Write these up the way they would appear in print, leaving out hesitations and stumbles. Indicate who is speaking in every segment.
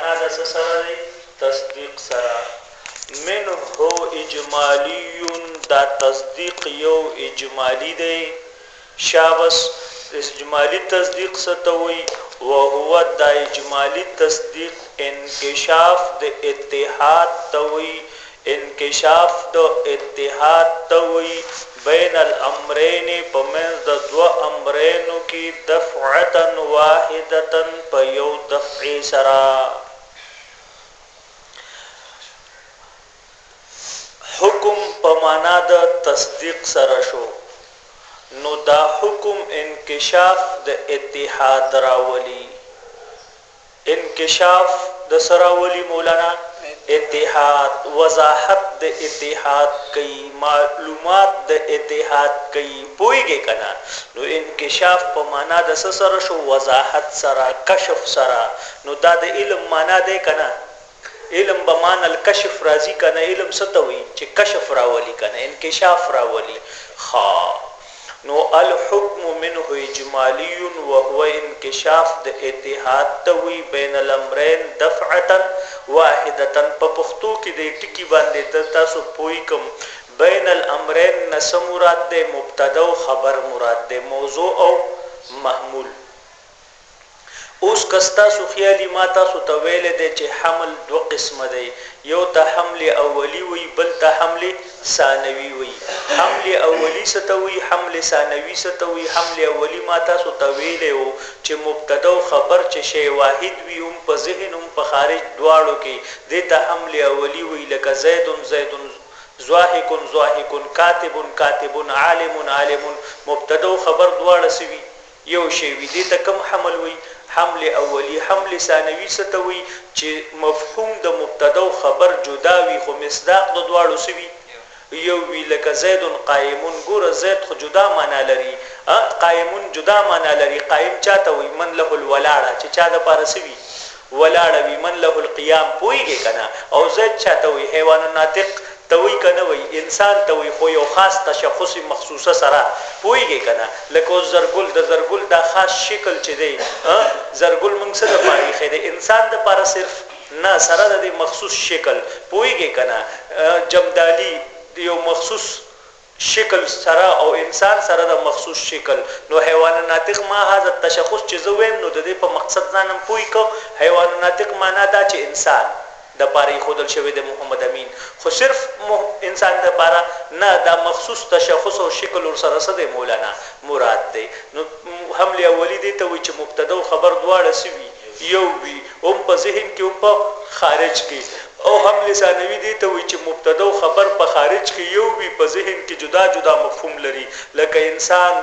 Speaker 1: معنا د څه سره دی؟ تصدیق سره. منه اجمالی، دا تصدیق یو اجمالی دی. شابس اجمالی تصدیق ستوي وهو دا اجمالی تصدیق انکشاف د اتحاد توي، انکشاف د اتحاد توي بین الامرین پمنځ د دو امرینو کې دفعه واحده په یو دفع سره. حکم په معنا د تصدیق سره شو، نو دا حکم انکشاف د اتحاد راولي. انکشاف د سراولی مولانا اتحاد، وضاحت د اتحاد کوي، معلومات د اتحاد کوي. پوهیږئ کنه؟ نو انکشاف په معنا د څه سره شو؟ وضاحت سره، کشف سره. نو دا د علم معنا دی کنه؟ علم به معنا الکشف راځي کنه؟ علم څه ته وایي؟ چې کشف راولي کنه، انکشاف راولي. نو الحكم منه اجمالی وهو انکشاف د اتحاد توي بین الامرین دفعه واحده. په پښتو کې د ټکی باندې تاسو پوي کوم بین الامرین نس مراد د مبتدا او خبر مراد د موضوع او محمول. اوس کستا سو خیالي ما تاسو ته ویل دي چې حمل دو قسمه دی، یو ته حمل اولی وي، بل ته حمل ثانوي وي. حمل اولی ستوي، حمل ثانوي ستوي. حمل اولی ما تاسو ته ویل او چې مبتدا او خبر چې شی واحد وي، هم په ذهن هم په خارج دواړو کې دته حمل اولی وي. لکه زید زید، ضاحک ضاحک، کاتب کاتب، عالم عالم. مبتدا او خبر دواړه سوي یو شی وي، دته کم حمل وي؟ حمل اولی. حمل ثانوي ستوي چې مفهوم د مبتدا او خبر جدا وي، خو مصداق د دواړو سوي یو وی. لکه زید قائمون، ګوره زید خو جدا معنا لري، قائمون جدا معنا لري. قائم چاته وي؟ من له الولاړه، چې چا د پاره سوي ولاړه وي. من له القيام، پويږي کنه؟ او زید چاته وي؟ حیوان ناطق توي کنه وي، انسان توي، خو یو خاص تشخص مخصوصه سره. پويږي کنه؟ لکه زرګل، د زرګل دا خاص شکل چې دی، زرګل موږ سره تاریخ دی، انسان د پاره صرف نه، سره د مخصوص شکل. پويږي کنه؟ جمدالی یو مخصوص شکل سره او انسان سره د مخصوص شکل. نو حیوان ناطق ما هاذا تشخص چې زه ویم، نو د دې په مقصد ځانم پوي کو. حیوان ناطق معنا دا چې انسان د پاره خودل شوی د محمد امین، خو صرف انسان د پاره نه، دا مخصوص تشخص او شکل ور سره سره مولانا مراد دی. نو حمل اولی دی ته وي چې مبتدا او خبر دواړه سوي یو وي، هم په ذهن کې هم په خارج کې. او حمل ثانوي دی ته وي چې مبتدا او خبر په خارج کې یو وي، په ذهن کې جدا جدا مفهوم لري. لکه انسان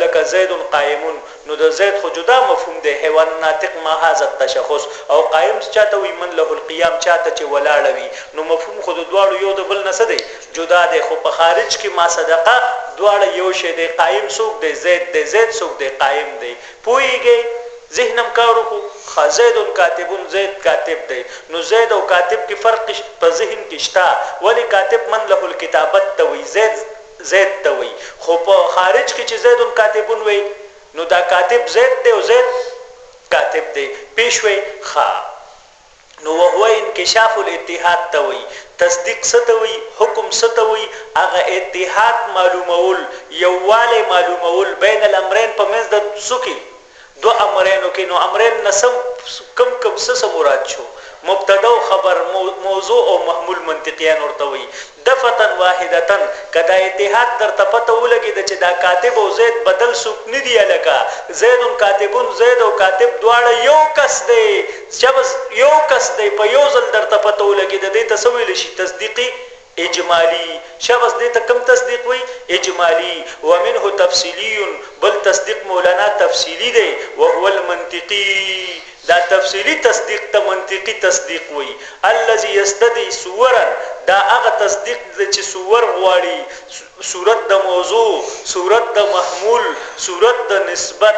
Speaker 1: لکه زید قائمون، نو د زید خو جدا مفهوم دی، حیوان ناطق ما هاذا التشخص. او قائم چاته وي؟ من له القيام، چاته چې ولاړ وي. نو مفهوم خو د دواړو یو د بل نه دی، جدا دی، خو په خارج کې ما صدقه دواړه یو شی دی. قائم څوک دی؟ زید دی. زید څوک دی؟ قائم دی. پويږي؟ ذهنم کارو کو. زید کاتب، زید کاتب دی. نو زید او کاتب کې فرق په ذهن کې شته، ولی کاتب من له الكتابت توي، زید زید توي. خو په خارج کې چې زید کاتبون وي، نو دا کاتب زید دی او زید کاتب دی. پېښوي نو وهو انکشاف الاتحاد توي. تصدیق ستوي، حکم ستوي، هغه اتحاد معلومول، یوواله معلومول بین الامرین په منځ د سکی دو امرینو کې. نو امرین نسم کم څه مراد شو؟ مبتدا او خبر، موضوع او محمول منطقيان ورته وي. دفتن واحدتن، کدا اتحاد در تپته ولګي د چې دا کاتب او زید بدل سوق نه دی، لکه زید کاتبون، زید او کاتب دواړه یو کس دی، شبس یو کس دی، په یو ځل در تپته ولګي د دې تسویل شي تصدیقي اجمالی. شبس دې ته کم تصدیق وي؟ اجمالی. ومنه تفصیلی، بل تصدیق مولانا تفصیلی دی. وهو المنطقي، دا تفصیلی تصدیق ته منطقي تصدیق وي. الذي يستدعي صورا، دا هغه تصدیق چې صور غواړي، صورت د موضوع، صورت د محمول، صورت د نسبت.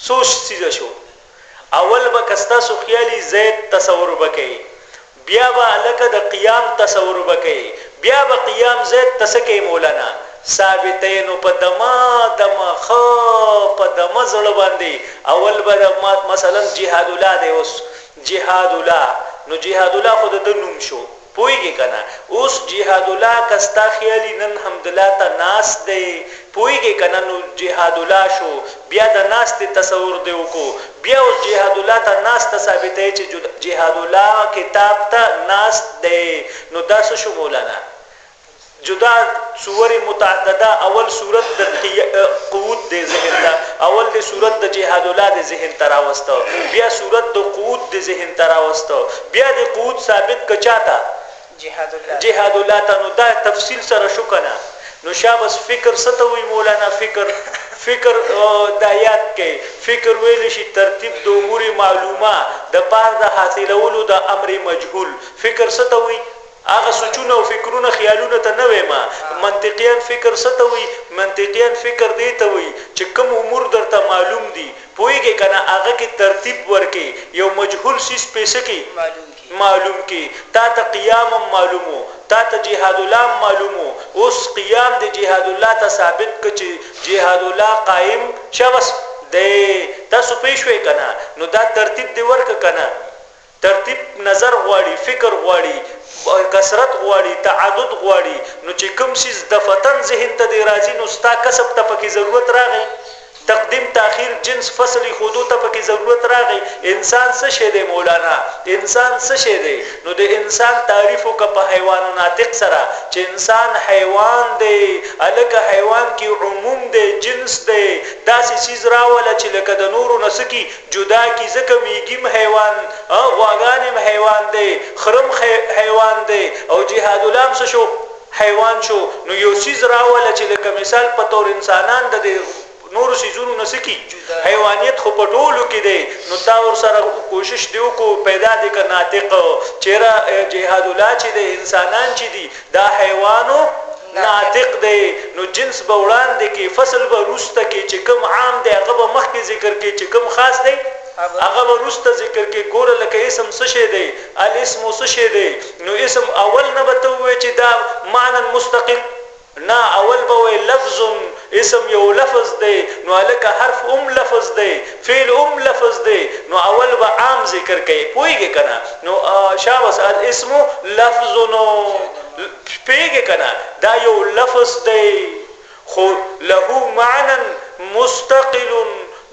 Speaker 1: سوچ سیده شو. اول به کستا سو خیالي زید تصور وکړي، بیا به لکه د قیام تصور وکړي، بیا به قیام زید تسکه مولانا ثابتین په دما خو په دما زړه باندې. اول به مثلا جهاد اولاد اوس جهاد الله نو جهاد الله خود د نوم شو پویږي کنه اوس جهاد الله کستا خیالي نن حمدالله ته ناس دی پویږي کنه نو جهاد الله شو بیا د ناس ته تصور دی وکړو بیا اوس جهاد الله ته ناس ته ثابتې چې جهاد الله کتاب ته ناس دی نو دا څه شو مولانا جدا سور متعدده اول صورت د قوت د ذهن دا اول د صورت د جهاد الله د ذهن تراوسته بیا صورت د قوت د ذهن تراوسته بیا د قوت ثابت کچاتا جهاد الله ته نو دا تفصیل سره شو کنه نو شابس فکر ستوي مولانا فکر د آیات کې فکر ویل شي ترتیب د امور معلومه د پاره د حاصلولو د امر مجهول فکر ستوي هغه سوچونه او فکرونه خیالونه ته نه وای ما منطقيان فکر ستوي منطقيان فکر دی ته وي چې کوم امور درته معلوم دي پويږي کنه هغه کې ترتیب ورکي یو مجهول شي پیسې کې معلوم کې تا ته قیام معلومو تا ته جهاد الله معلومو اوس قیام د جهاد الله ته ثابت کړي جهاد الله قائم شوس دی تاسو پېښوي کنه نو دا ترتیب دی ورک کنه ترتیب نظر غواړي فکر غواړي کثرت غواړي تعدد غواړي نو چې کوم شي د فتن ذهن ته دی راځي نو ستا کسب ته پکې ضرورت راغی تقدیم تاخير جنس فصل خودو ته پکې ضرورت راغی انسان څه شی دی مولانا انسان څه شی دی نو د انسان تعریف وک په حیوان ناطق سره چې انسان حیوان دی الکه حیوان کې عموم دی جنس دی داسې چیز راوله چې لکه د نورو نسکی جدا کی زکه میګیم حیوان او غواګانم حیوان دی خرم حیوان دی او جهاد الله څه شو حیوان شو نو یو چیز راوله چې لکه مثال په تور انسانان د نور سيزونو نسکی حیوانیت خو په ټولو کې دی نو تا ور سره کوشش دیو کو پیدا دي ک ناطق چیرې جهاد الله چې دی انسانان چې دي دا حیوانو ناطق دی نو جنس به وړاندې کې فصل به روسته کې چې کوم عام دی هغه به مخکې ذکر کې چې کوم خاص دی هغه به روسته ذکر کې ګوره لکه اسم څه شی دی الاسم څه شی دی نو اسم اول نه به ته وې چې دا معنی مستقل نا اول به لفظ اسم یو لفظ دی نو الک حرف لفظ دی فعل لفظ دی نو اول به عام ذکر کوي پويږي کنه نو شابس الاسم لفظ نو پويږي کنه دا یو لفظ دی خو له معنی مستقل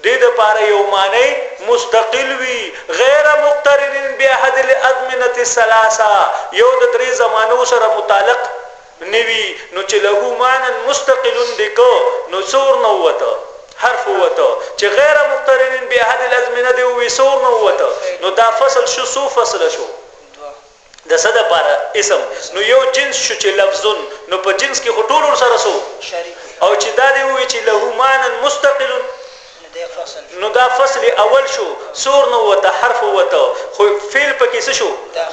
Speaker 1: د دې لپاره یو معنی مستقل وي غیر مقترن باحد الازمنه الثلاثه یو د درې زمانو سره متعلق نوی نو چې له معنی مستقل دکو نو څور نو وته حرف وته چې غیر مقترن باحد الازمنه دی وي څور نو وته نو دا فصل شو سو فصل شو د صد لپاره اسم نو یو جنس شو چې لفظون نو په جنس کې خټول سره سو او چې دا دی وي چې له معنی مستقل نو دا فصل اول شو سور نو وته حرف وته خو فعل پکې څه شو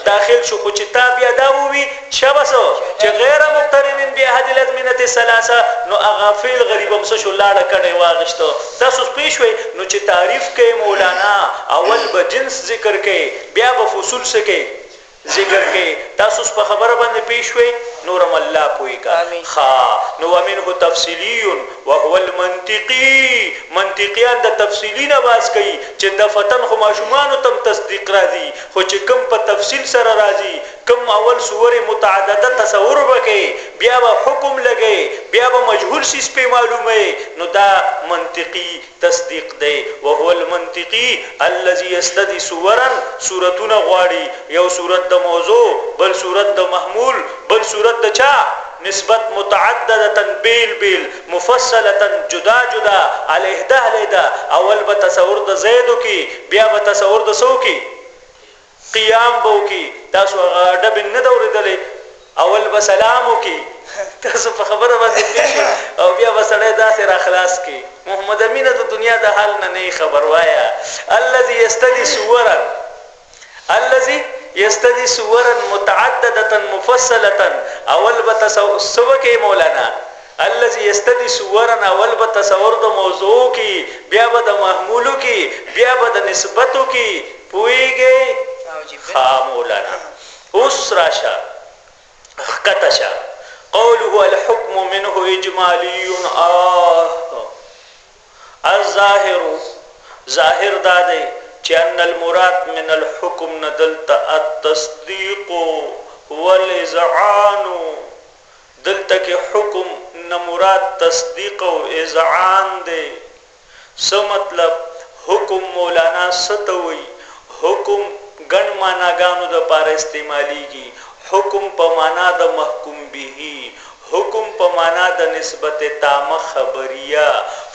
Speaker 1: داخل شو خو چې تابع دا وي شبسو چې غیر مقترن باحد الازمنه الثلاثه نو هغه فعل غریب هم څه شو لاړه کړي واغشتو تاسو پېښوي نو چې تعریف کوي مولانا اول به جنس ذکر کوي بیا به فصول څه کوي ذکر کوي تاسو په خبره باندې پېښوي نورم الله پوي کا خا نو ومنه تفصیلی وهو المنطقي منطقيان د تفصیلی نه واس کوي چې د فتن خو ماشومان تم تصدیق راځي خو چې کوم په تفصیل سره راځي کوم اول سور متعدده تصور وکي بیا به حکم لګي بیا به مجهول شي په معلومه نو دا منطقي تصدیق دی وهو المنطقي الذي يستدي صورا صورتونه غواړي یو صورت د موضوع بل صورت د محمول بل صورت د چا نسبت متعدده بیل مفصله جدا جدا علیه اول به تصور د زیدو کی بیا به تصور د سو کی قیام بو کی تاسو غاډه بن نه دوردلې اول به سلامو کی تاسو په خبره باندې او بیا به سړی داسې را خلاص کی محمد امینه د دنیا د حال نه خبر وایا الذي يستدي صورا الذي يستدي صورا متعدده مفصله اول بتصور مولانا الذي يستدي صورا اول بتصور د موضوع کی بیا به د محمولو کی بیا به د نسبتو کی پویږي ها مولانا اوس راشا قتشا قوله الحكم منه اجمالي الظاهر ظاهر داده چې ان المراد من الحكم ندلت التصديق والاذعان دلته کې حکم نه مراد تصدیق او اذعان دی څه مطلب حکم مولانا ستوي حکم ګڼ معناګانو د پاره استعماليږي حکم په معنا د محکوم به حکم په معنا د نسبت تامه خبریه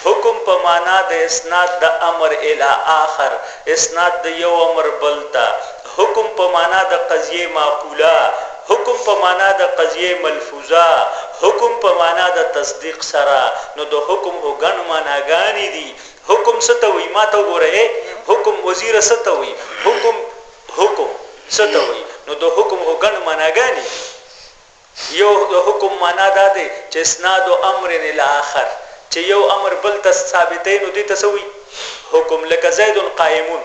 Speaker 1: حکم په معنا د اسناد د امر الی آخر اسناد د یو امر بلتا حکم په معنا د قضیه معقوله حکم په معنا د قضیه ملفوظه حکم په معنا د تصدیق سره نو د حکم وګڼ معناګانی دي حکم ستوي ما ته وګوره حکم وزیر ستوي حکم ستوي نو د حکم وګڼ معناګانی یو د حکم معنا دا دی چې اسناد او امر الی آخر چې یو امر بل ته ثابتې نو دي تسوي حکم لکه زید قائمون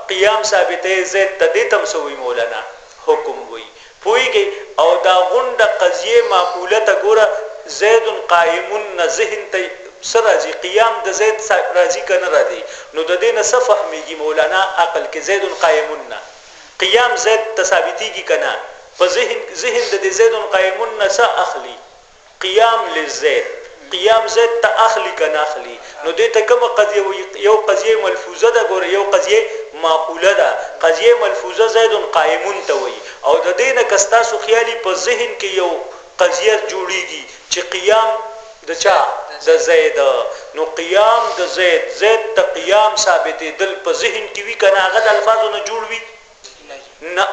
Speaker 1: قیام ثابتې زید ته دي تم سوي مولانا حکم وي پويږي او دا غونډه قضیه معقوله ته ګوره زید قائمون نه ذهن ته سرازي قیام د زید راضي کنه راضي نو د دې نه څه فهميږي مولانا عقل کې زید قائمون نه قیام زید ثابتيږي کنه په ذهن د زید قائمون نه څه اخلي قیام لزید قیام زید ته اخلي کنه اخلي نو دې ته کوم قضیه یو قضیه ملفوظه ده ګوره یو قضیه معقوله ده قضیه ملفوظه زید قائمون ته وي او د دې نه کستا سو خیالي په ذهن کې یو قضیه جوړیږي چې قیام د چا د زید نو قیام د زید ته قیام ثابتې دل په ذهن کې وی کنه هغه د الفاظو نه جوړ وي نه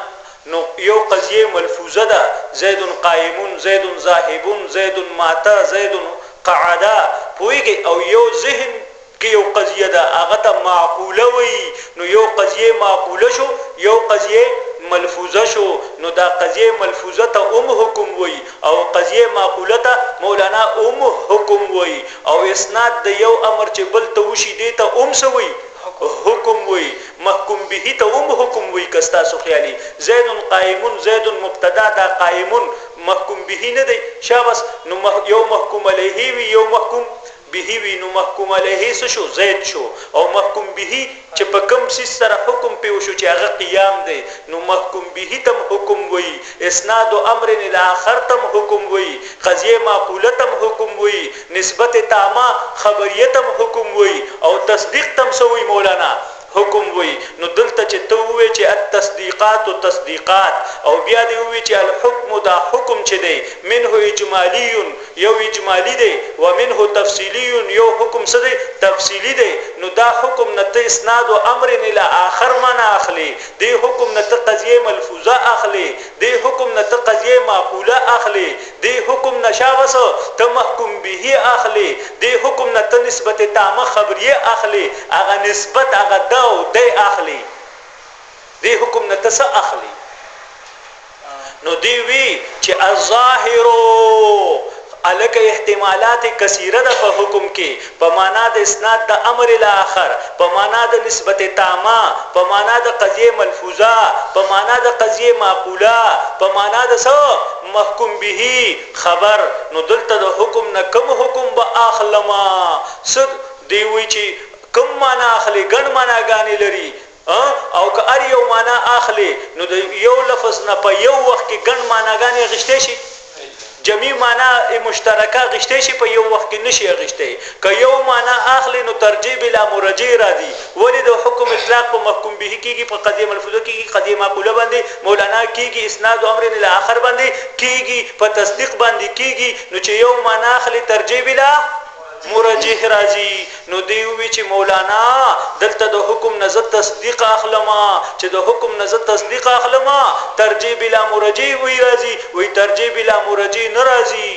Speaker 1: نو یو قضیه ملفوظه ده زید قائمون زید ذاهبون زید ماتا زید قعدا پویږي او یو ذهن کې یو قضیه ده هغه ته معقوله وي نو یو قضیه معقوله شو یو قضیه ملفوظه شو نو دا قضیه ملفوظه ته حکم وي او قضیه معقوله ته مولانا حکم وي او اسناد د یو امر چې بل ته وشي دی ته سوي حکم وي محکوم به ته حکم وي کستا سو خیالي زید قائمون زید مبتدا دا قائمون محکوم به نه دی شابس نو یو محکوم علیه وی یو محکوم به وی نو محکوم علیه شو زید شو او محکوم به چې په کوم څه سره حکم پیو شو چې هغه قیام دی نو محکوم به تم حکم وي اسناد او امر الی آخر تم حکم وي قضیه معقوله تم حکم وي نسبت تامه خبریه تم حکم وي او تصدیق تم سوی مولانا حکم وي نو دلته چې ته وې چې التصدیقات او تصدیقات او بیا دی وې چې الحكم دا حکم چې دی منه اجمالی یو اجمالی دی و منه تفصیلی یو حکم څه دی تفصیلی دی نو دا حکم نه ته اسناد او امر الی آخر معنا اخلي دی حکم نه ته قضیه ملفوظه اخلي دی حکم نه ته قضیه معقوله اخلي دی حکم نشاوس ته محکوم به اخلي دی حکم نه ته نسبت تامه خبریه اخلي هغه نسبت هغه او دی اخلي دی حکم نه تس اخلي نو دی وی چې الظاهر الک احتمالات کثیره ده په حکم کې په معنا د اسناد د امر الی آخر په معنا د نسبت تامه په معنا د قضیه ملفوظه په معنا د قضیه معقوله په معنا د څه محکوم به خبر نو دلته د حکم نه کوم حکم به اخلما صد دی وی چې کوم معنا اخلي ګڼ معناګانې لري او که ار یو معنا اخلي نو د یو لفظ نه په یو وخت کې ګڼ معناګانې غشته شي جمعي معنا مشترکه غشته شي په یو وخت کې نشي غشته که یو معنا اخلي نو ترجیح بلا مرجع راځي ولې د حکم اطلاق په محکوم به کېږي په قضیه ملفوظه کېږي قضیه معقوله باندې مولانا کېږي اسناد امر الی آخر باندې کېږي په تصدیق باندې کېږي نو چې یو معنا اخلي ترجیح بلا مرجح راځي نو دی وی چې مولانا دلته د حکم نظر تصدیق اخلما چې د حکم نظر تصدیق اخلما ترجیح بلا مرجح وی راځي وی ترجیح بلا مرجح ناراضي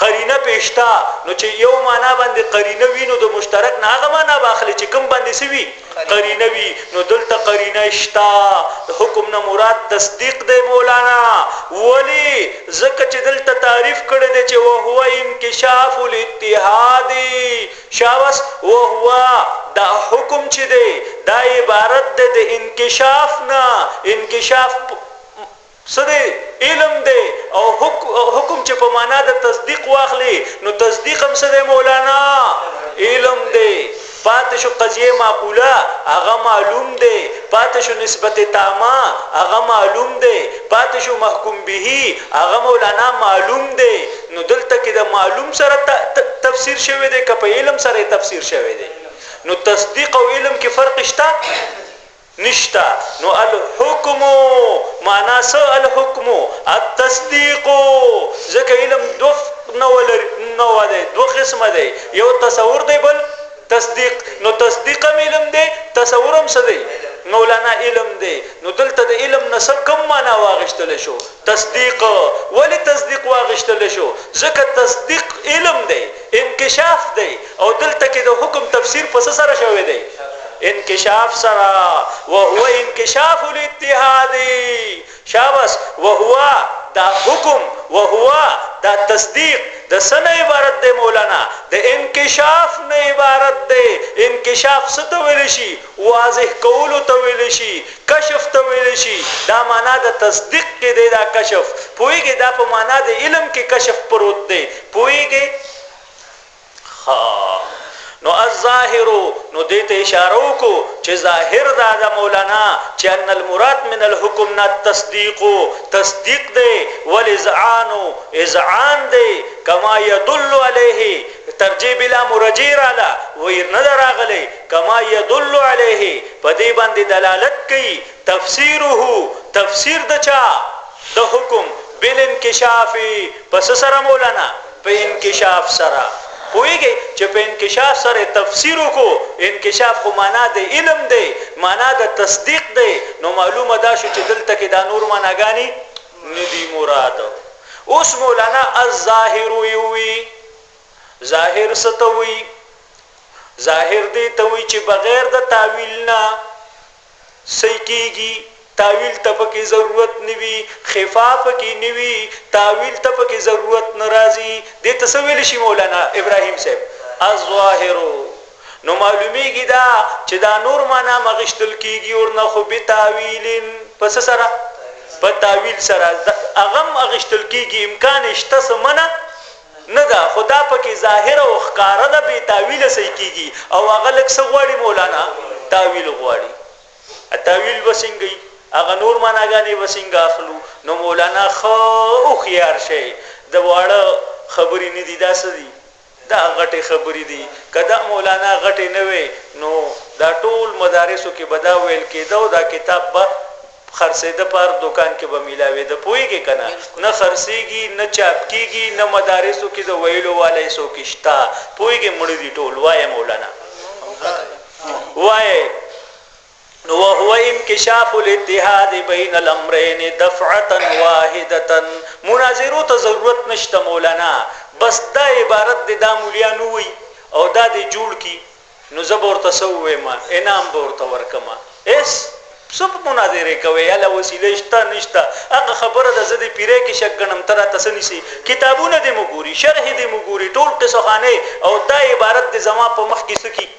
Speaker 1: قرینه پېشتا نو چې یو معنا باندې قرینه وینو د مشترک نه هغه معنا باخلي چې کوم باندې سوي قرینه وی نو دلته قرینه اشتا د حکم نه مراد تصدیق دی مولانا ولی زکه چې دلته تعریف کړی دی چې هو انکشاف الاتحاد شاوس هو دا حکم چې دی دا عبارت دی د انکشاف نه انکشاف سده علم دی او حکم چې په معنا د تصدیق واخلي نو تصدیق هم سده مولانا علم دی پاتې شو قضیه معقوله هغه معلوم دی پاتې شو نسبت تامه هغه معلوم دی پاتې شو محکوم به هغه مولانا معلوم دی نو دلته کې د معلوم سره تفسیر شوی دی که په علم سره تفسیر شوی دی نو تصدیق او علم کې فرق شته نشتا نو الحكم معنا څه الحكم التصديق ځکه علم نو دی دو قسمه دی یو تصور دی بل تصدیق نو تصدیق هم علم دی تصور هم څه دی مولانا علم دی نو دلته د علم نسب کم معنا واغشتل شو تصدیق ولی تصدیق واغشتل شو ځکه تصدیق علم دی انکشاف دی او دلته کې د حکم تفسیر پس سره شوی دی انکشاف سرا وهو انکشاف الاتحاد شاباس وهو دا حکم وهو دا تصدیق د سنه عبارت دی مولانا د انکشاف نه عبارت دی انکشاف څه ته ویل شي واضح کول ته ویل شي کشف ته ویل شي دا معنا د تصدیق کې دی دا کشف پویږي دا په معنا د علم کې کشف پروت دی پویږي ها نو الظاهر نو دې ته اشاره وکړو چې ظاهر دا د مولانا چې ان المراد من الحكم نه تصدیق دی والاذعان اذعان دی کما يدل عليه ترجیح بلا مرجیر علی ویر نه راغلی کما يدل عليه په دې باندې دلالت کوي تفسیر د چا د حکم بل انکشاف پس سره مولانا په انکشاف سره پویږي چې په انکشاف سره تفسیر کو انکشاف خو معنا د علم دی معنا د تصدیق دی نو معلومه ده چې دلته کې دا نور معناګانی ندی مراد اوس مولانا الظاهر وی ظاهر ستوي ظاهر دی ته وی چې بغیر د تعویل نه سېکيږي تعویل ته پکې ضرورت نوي خفاف کې نوي تعویل ته پکې ضرورت ناراضي د تسویل شي مولانا ابراهیم صاحب الظاهر نو معلومیږي دا چې دا نور معنا مغشتل کیږي او نه خو به تعویل پس سره په تعویل سره اغم اغشتل کیږي امکان شته سمنه نه دا خدا پکې ظاهر او ښکارا ده به تعویل سې کیږي او هغه لک سغواړي مولانا تعویل غواړي تعویل وسنګي اغه نور معناګانی وسنګ اخلو نو مولانا خو خيار شي د واړه خبرې نه دي دا سدي دا غټه خبرې دي کدا مولانا غټه نه وي نو دا ټول مدارسو کې بدا ویل کېدو دا کتاب به خرڅېده پر دکان کې به میلاوي د پويږي کنه نه خرڅيږي نه چاپ کیږي نه مدارسو کې د ویلو والے سو کېشتا پويږي مړ دي ټول وای مولانا وای نو هو انکشاف الاتحاد بین الامرین دفعه واحده مناظرو ته ضرورت نشته مولانا بس دا عبارت د مولیانو وی او دا د جوړ کی نو زبر تسوې ما انعام ورته ورکما اس سب مناظره کوي یا وسیله شته نشته هغه خبره د زدي پیره کې شګنم تر تاسو نسی کتابونه د مګوري شرح د مګوري ټول قصه خانه او دا عبارت د زما په مخ کې سکی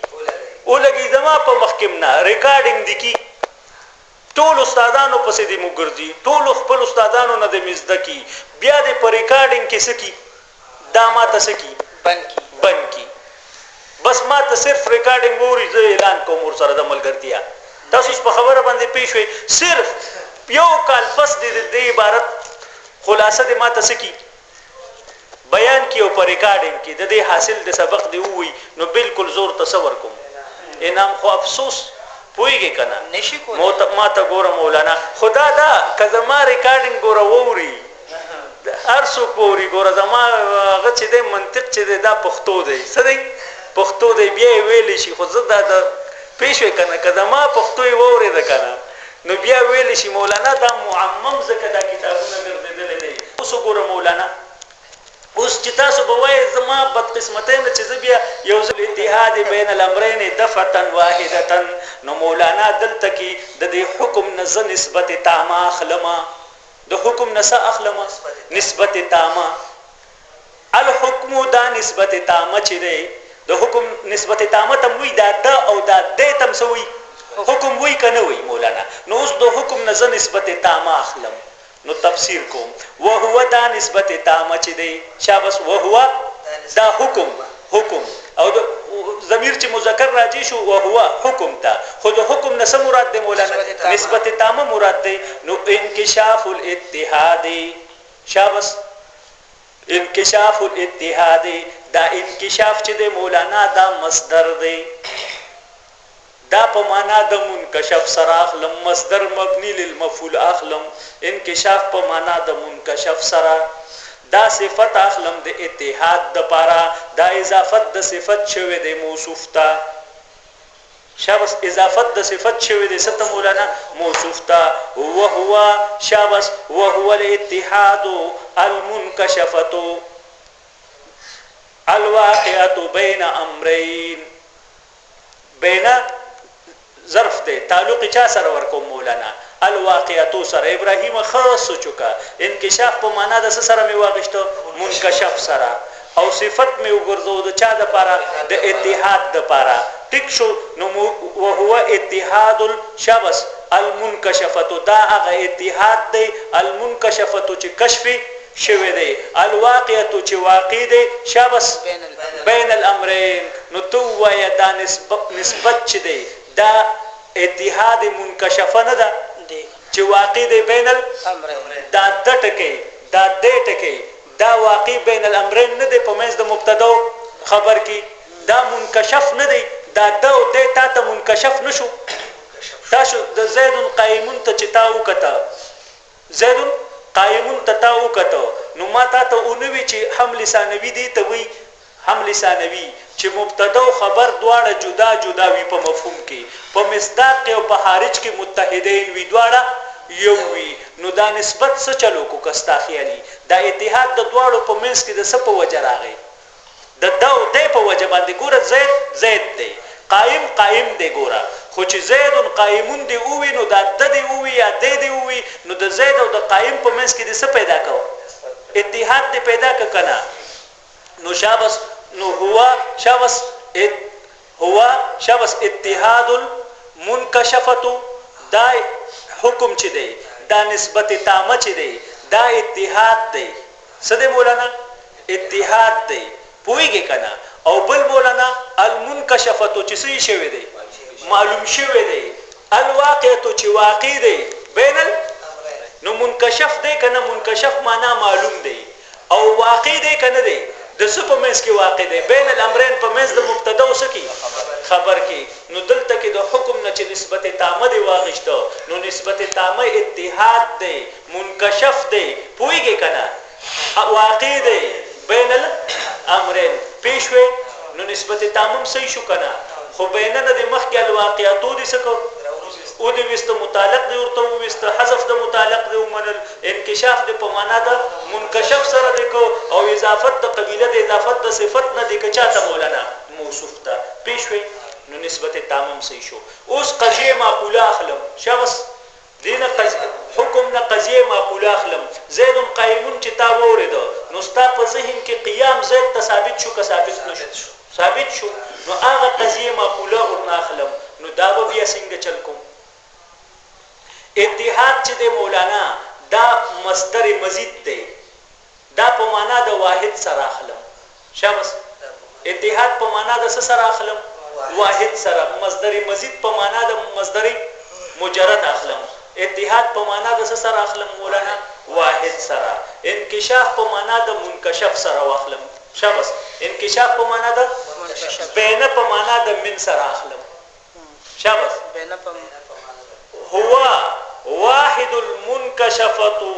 Speaker 1: ولګي زما په محکم نه ریکارډینګ دي کی ټول استادانو پسې دي مګردي ټول خپل استادانو نه د مزدکی بیا د پر ریکارډینګ کې سکی دا ما ته سکی بنکی بس ما ته صرف ریکارډینګ ووري زه اعلان کوم ور سره د ملګرتیا تاسو په خبره باندې پیښوي صرف یو کال پس د عبارت خلاصه د ما ته سکی بیان کیو پر ریکارډینګ کې د دې حاصل د سبق دی وی نو بالکل زور تصور کوم انعام خو افسوس پويږي کنه نشي کوله ما ته ګوره مولانا خدا دا کزه ما ریکارډینګ ګوره ووري ارسو پوری ګوره زما غه چې د منطق چې دا پښتو دی څه دی پښتو دی بیا ویل شي خو زه دا پېښوي کنه کزه ما پښتو ووري ده کنه نو بیا ویل شي مولانا دا معمم زکه دا کتابونه ګرځیدل دي اوس ګوره مولانا اوس چې تاسو به وایي زما بد قسمتۍ نه چې بیا یو ځل اتحاد بین الامرین دفعه واحده نو مولانا دلته کې د دې حکم نه نسبت تامه اخلمه د حکم نه اخلمه نسبت تامه الحكم دا نسبت تامه چې دی د حکم نسبت تامه تم وی دا د او دا د تم سوی حکم وی کنه وی مولانا نو اوس د حکم نه نسبت تامه اخلم نو تفسیر کوم وهو دا نسبت تامه چې دی شابس وهو دا حکم او ضمیر چې مذکر راځي شو او هو حکم ته خود حکم نه سم مراد دی مولانا نسبت تامه مراد دی نو انکشاف الاتحاد شابس انکشاف الاتحاد دا انکشاف چې دی مولانا دا مصدر دی دا په معنا د منکشف سره اخلم مصدر مبني للمفعول اخلم انکشاف په معنا د منکشف سره دا صفت اخلم د اتحاد د پاره دا اضافت د صفت شوی د موصوف ته شابس اضافت د صفت شوی د ست مولانا موصوف ته وهو شابس وهو الاتحاد المنکشفه الواقعه بين امرين بين ظرف ده تعلق چا سره ورکوم مولانا الواقعاتو سره ابراهیم خاص چوکا انکشاف په معنا د سره می واغشتو منکشف سره او صفت می وګرځو د چا د پاره د اتحاد د پاره ټیک شو نو وهو اتحاد الشبس المنکشفه دا هغه اتحاد دی المنکشفه چې کشفي شوی دی الواقعه چې واقع دی شبس بین الامرين نو تو وای دا نسبت چي دی دا اتحاد منکشفه نه ده چې واقع دی بین الامرين دا د ټکی دا د ټکی دا واقع بین الامرين نه دی په منځ د مبتدا خبر کې دا منکشف نه دی دا د او د تا ته منکشف نشو تاسو د زید قائمون ته چتاو کته زید قائمون تتاو کته نو ما ته اونوي چې حمل ثانوي دی ته وی حمل ثانوي چې مبتدا او خبر دواړه جدا جدا وي په مفهوم کې په مصداق او په خارج کې متحدین وي دواړه یو وي نو دا نسبت څه چلو کو کستا خیالي دا اتحاد د دواړو په منځ کې د څه په وجه راغی د داو د په وجه باندې ګوره زید دی قائم دی ګوره خو چې زید قائمون دی او وي نو دا د دی او وي یا د دی او وي نو د زید او د قائم په منځ کې د څه پیدا کو اتحاد دی پیدا کنا نو شابس نو هو شابس اتحاد المنکشفه دا حکم چي دی دا نسبت تامه چي دی دا اتحاد دی سده مولانا اتحاد دی پويږي کنه او بل مولانا المنکشفه چې څه شوی دی معلوم شوی دی الواقعه چې واقع دی بین نو منکشف دی کنه منکشف معنا معلوم دی او واقع دی کنه دی د سپمنس کې واقع دی بین الامرين په منځ د مبتدا او سکی خبر کې نو دلته کې د حکم نه چې نسبت تامه دی واغشته نو نسبت تامه اتحاد دی منکشف دی پويږي کنه واقع دی بین الامرين پېښوي نو نسبت تامه صحیح شو کنه خو بینه د مخکې الواقعاتو دي سکو او د وست متعلق دی ورته وست حذف د متعلق دی ومنل انکشاف د په معنا د منکشف سره دی کو او اضافت د قبيله د اضافت د صفت نه دی که چاته مولانا موصوف ته پېښوي نو نسبت تامم صحیح شو اوس قضیه معقوله اخلم شخص دینه حکم نه قضیه معقوله اخلم زید قائمون چې تا وورید نو ستا په ذهن کې قیام زید ثابت شو که ثابت نشو ثابت شو نو هغه قضیه معقوله ورنه اخلم نو دا به بیا څنګه چل کوم اتحاد چې د مولانا دا مصدر مزید دی دا په معنا د واحد سره اخلم شابس اتحاد په معنا د څه سره اخلم واحد سره مصدر مزید په معنا د مصدر مجرد اخلم اتحاد په معنا د څه سره اخلم مولانا واحد سره انکشاف په معنا د منکشف سره واخلم شابس انکشاف په معنا د بینه په معنا د من سره اخلم شابس بینه په هو واحد المنكشفة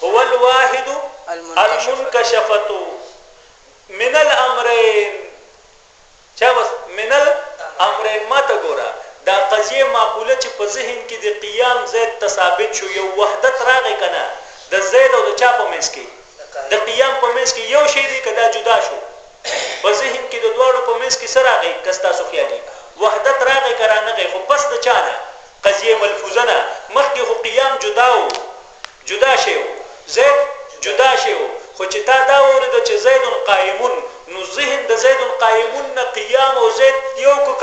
Speaker 1: هو الواحد المنكشفة من الامرين شابس من الامرين ما تګورا دا قضیه معقوله چې په ذهن کې د قیام زید ثابت شو یو وحدت راغی کنه د زید او د چا په منځ کې د قیام په منځ کې یو شی دی کدا جدا شو په ذهن کې د دوړو په منځ کې سره راغی کستا سو خیالي وحدت راغی کرانه خو پس د چانه قضیه ملفوظه نه مخکې خو قیام جدا شی زید جدا شی خو چې تا دا ورته چې زید قائمون نو ذهن د زید قائمون نه قیام او زید یو کو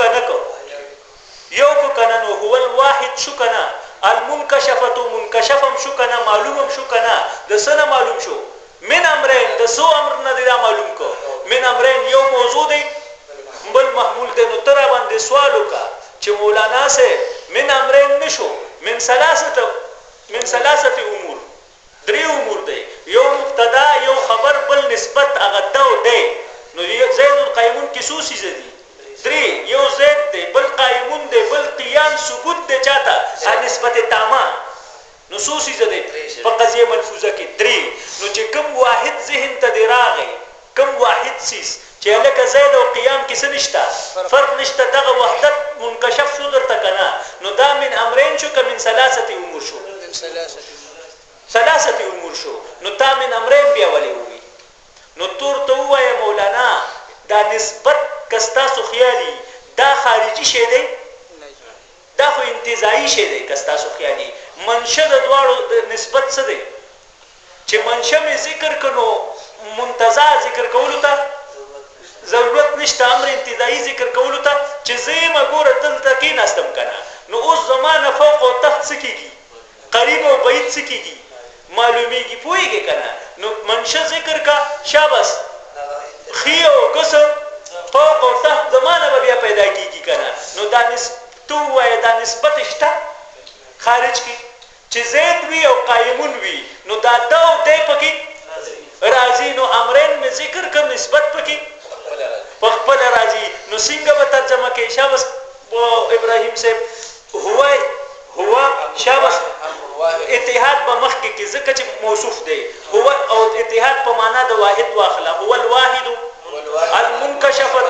Speaker 1: کنه نو هو الواحد شو کنه المنکشفه منکشفم شو کنه معلومم شو کنه د سنه معلوم شو من امرين د سو امر نه دی معلوم کو من امرين یو موضوع دی بل محمول دی نو تر باندې سوال وکړه چې مولانا سے من امرین نشو من ثلاثه امور درې امور دی یو مبتدا یو خبر بل نسبت هغه دو دی نو زید القائمون کې څو څیز دي درې یو زید دی بل قائمون دی بل قیام ثبوت دی چاته نسبت تامه نو څو څیز دي په قضیه ملفوظه کې درې نو چې کوم واحد ذهن ته دی راغی کوم واحد څیز چې لکه زید او قیام کې څه نشته فرق نشته دغه وحدت منکشف شو درته کنه نو دا من امرین شو که من ثلاثه امور شو ثلاثه امور شو نو تا من امرین بیا ولې وي نو تور ته وایي مولانا دا نسبت کستا سو خیالي دا خارجي شی دی دا خو انتزاعي شی دی کستا سو خیالي منشأ د دواړو نسبت څه دی چې منشأ می ذکر کنو منتزع ذکر کولو ته ضرورت نشته امر انتزاعي ذکر کولو ته چې زما ګوره دلته کې ناستم کنه نو اوس زمانه فوق او تحت څه کیږي قریب او بعید څه کیږي معلومیږي پوهیږي کنه نو منشأ ذکر کا شابس خي او قسم فوق او تحت زمانه بیا پیدا کیږي کنه نو دا تو وای دا نسبت شته خارج کی چې زید وی او قائمون وی نو دا دو دی پکې راضی نو امرین می ذکر کوم نسبت پکې خپل راضی نو څنګه به ترجمه کې شابس ابراهیم صاحب هو شابس اتحاد په مخ کې ځکه چې موصوف دی هو او اتحاد په معنا د واحد واخلا هو الواحد المنکشفه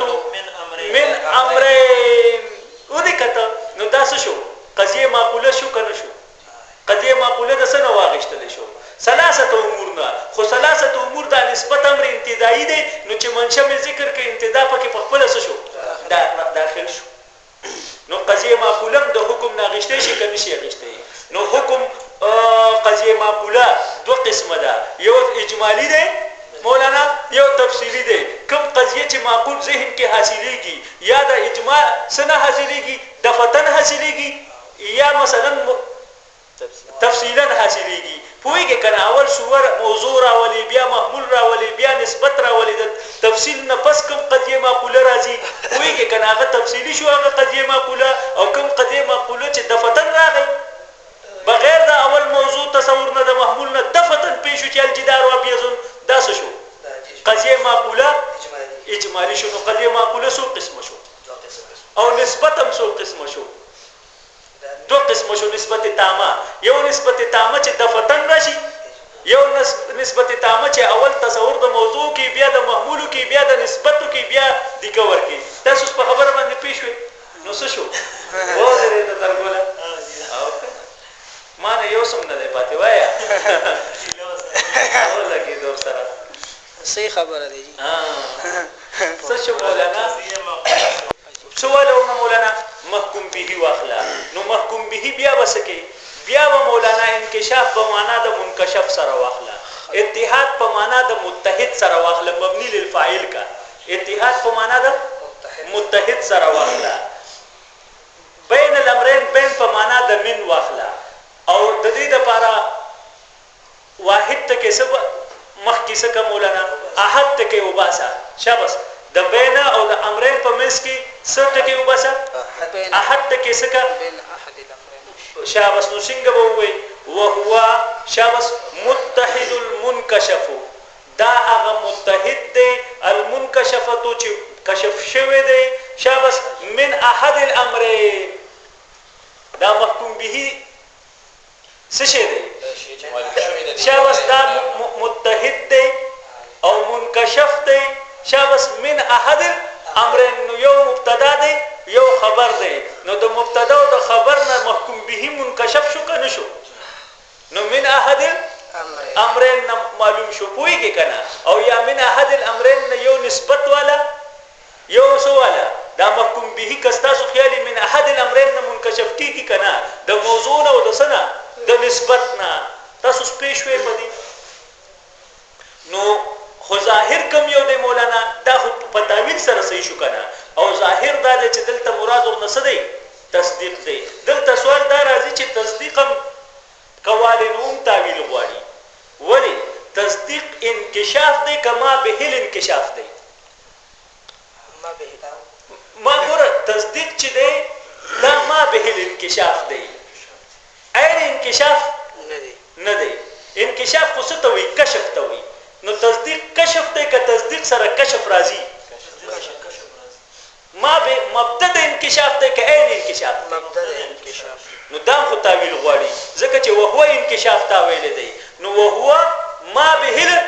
Speaker 1: من امرین ودې کته نو دا څه شو قضیه معقوله شو کنه شو قضیه معقوله د څه نه واغشتل شو ثلاثه امور نه خو ثلاثه امور د نسبت امر انتدائی دی نو چې منشأ می ذکر کې انتدا پکې په خپل څه شو دا داخل شو نو قضیه معقوله د حکم ناغشته شي کنه شي غشته نو حکم قضیه معقوله دو قسمه ده یو اجمالی دی مولانا یو تفصیلی دی کوم قضیه چې معقول ذهن کې حاصلېږي یا د اجماع سره حاصلېږي د فتن حاصلېږي یا مثلا تفصیلا حاصلېږي پوهیږي کنه اول صور موضوع راولي بیا محمول راولي بیا نسبت راولي د تفصیل نه پس کوم قضیه معقوله راځي پوهیږي کنه هغه تفصیلی شو هغه قضیه معقوله او کوم قضیه معقوله چې د فتن راغی بغیر د اول موضوع تصور نه د محمول نه د فتن پیښ شو چې الجدار و ابيزون دا څه شو قضیه معقوله اجمالی شو نو قضیه معقوله څو قسم شو او نسبت هم څو قسم شو دو قسم شو نسبت تامه یو نسبت تامه چې د فتن راشي یو نسبت تامه چې اول تصور د موضوع کې بیا د محمول کې بیا د نسبتو کې بیا د کور کې تاسو په خبره باندې پیښ وي نو څه شو وځره د ترګوله او ما نه یو سم نه دی پاتې وایا او لګي دور سره
Speaker 2: صحیح خبره دی
Speaker 1: څه شو مولانا سوالونه مولانا محکوم به واخلا نو محکوم به بیا وسکه بیا و مولانا انکشاف په معنا د منکشف سره واخلا اتحاد په معنا د متحد سره واخلا مبني للفاعل کا اتحاد په معنا د متحد سره واخلا بین الامرین بین په معنا د من واخلا او د دې لپاره واحد ته کې سب مخ کې څه مولانا احد ته کې وباسا شابس د بین او د امرین په منځ کې څه ته کې وباسا احد ته کې څه بین احد الامرین شابس نو څنګه ووي وهو شابس متحد المنکشف دا هغه متحد دی المنکشفه چې کشف شوی دی شابس من احد الامرین دا محکوم به څه شي دی شابس دا متحد دی او منکشف دی شابس من احد الامرین نو یو مبتدا دی یو خبر دی نو د مبتدا او د خبر نه محکوم به منکشف شو کنه شو نو من احد الامرین معلوم شو پويږي کنه او یا من احد الامرین یو نسبت والا یو سو والا دا محکوم به کستا سو خیالي من احد الامرین منکشف کیږي کنه د موضوع او د سنا د نسبت نه تاسو پېښوي پدې نو خو ظاهر کم یو دی مولانا دا په تعویل سره صحیح شو کنه او ظاهر دا چې دلته مراد ور نسدي تصدیق دی دلته سوال دا راځي چې تصدیقم قوالینوم تعویل غواړي ولی تصدیق انکشاف دی کما به الانکشاف دی انکشاف دی عین انکشاف نه دی انکشاف خو څه ته وایي کشف ته وایي نو تصدیق کشف دی که تصدیق سره کشف راځي ما به مبدا د انکشاف دی که عین انکشاف
Speaker 2: مبدا د انکشاف
Speaker 1: نو دا خو تاویل غواړي ځکه چې وهو انکشاف تاویل دی نو وهو ما به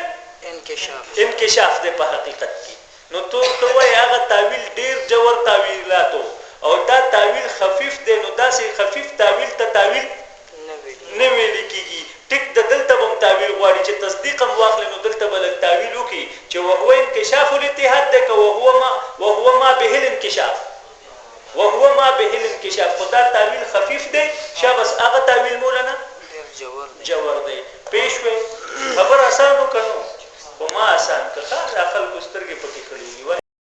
Speaker 1: انکشاف دی په حقیقت کې نو ته وایي هغه تاویل ډیر جوړ تاویلاتو او دا تاویل خفیف دی نو داسې خفیف تاویل ته تاویل نه ویل کېږي ټیک د دلته به هم تاویل غواړي چې تصدیق هم واخلي نو دلته به لږ تاویل وکړي چې وهو انکشاف الاتحاد دی که وهو ما به الانکشاف وهو ما به الانکشاف خو دا تاویل خفیف دی شابس هغه تاویل مولانا جوړ دی پېښ شوې خبر اسانو که نو خو ما اسان که ښه دا خلکو سترګې پکې کړي دي